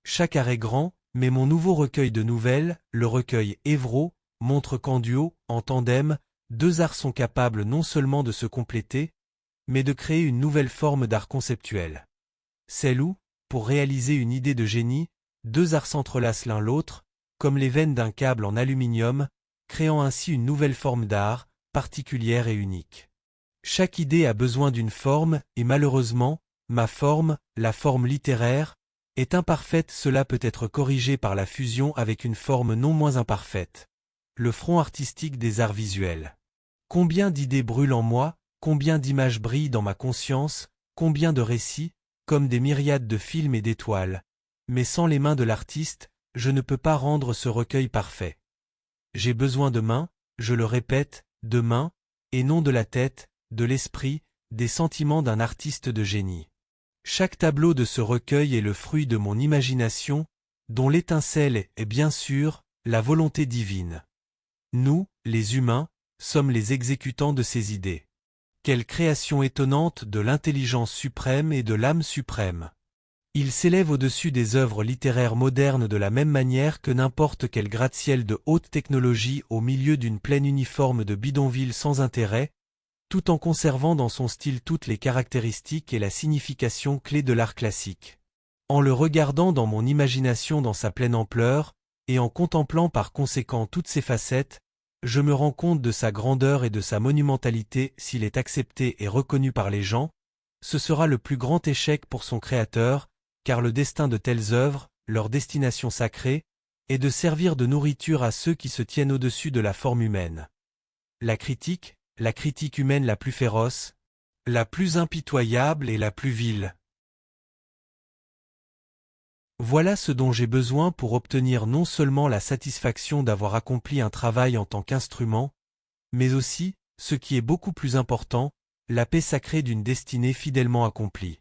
Chaque art est grand, mais mon nouveau recueil de nouvelles, le recueil Évrault, montre qu'en duo, en tandem, deux arts sont capables non seulement de se compléter, mais de créer une nouvelle forme d'art conceptuel. Celle où, pour réaliser une idée de génie, deux arts s'entrelacent l'un l'autre, comme les veines d'un câble en aluminium, créant ainsi une nouvelle forme d'art, particulière et unique. Chaque idée a besoin d'une forme, et malheureusement, ma forme, la forme littéraire, est imparfaite. Cela peut être corrigé par la fusion avec une forme non moins imparfaite. Le front artistique des arts visuels. Combien d'idées brûlent en moi, combien d'images brillent dans ma conscience, combien de récits, comme des myriades de films et d'étoiles. Mais sans les mains de l'artiste, je ne peux pas rendre ce recueil parfait. J'ai besoin de mains, je le répète, de mains, et non de la tête, de l'esprit, des sentiments d'un artiste de génie. Chaque tableau de ce recueil est le fruit de mon imagination, dont l'étincelle est bien sûr la volonté divine. Nous, les humains, sommes les exécutants de ces idées. Quelle création étonnante de l'intelligence suprême et de l'âme suprême! Il s'élève au-dessus des œuvres littéraires modernes de la même manière que n'importe quel gratte-ciel de haute technologie au milieu d'une plaine uniforme de bidonvilles sans intérêt, tout en conservant dans son style toutes les caractéristiques et la signification clé de l'art classique. En le regardant dans mon imagination dans sa pleine ampleur, et en contemplant par conséquent toutes ses facettes, je me rends compte de sa grandeur et de sa monumentalité. S'il est accepté et reconnu par les gens, ce sera le plus grand échec pour son créateur, car le destin de telles œuvres, leur destination sacrée, est de servir de nourriture à ceux qui se tiennent au-dessus de la forme humaine. La critique humaine la plus féroce, la plus impitoyable et la plus vile. Voilà ce dont j'ai besoin pour obtenir non seulement la satisfaction d'avoir accompli un travail en tant qu'instrument, mais aussi, ce qui est beaucoup plus important, la paix sacrée d'une destinée fidèlement accomplie.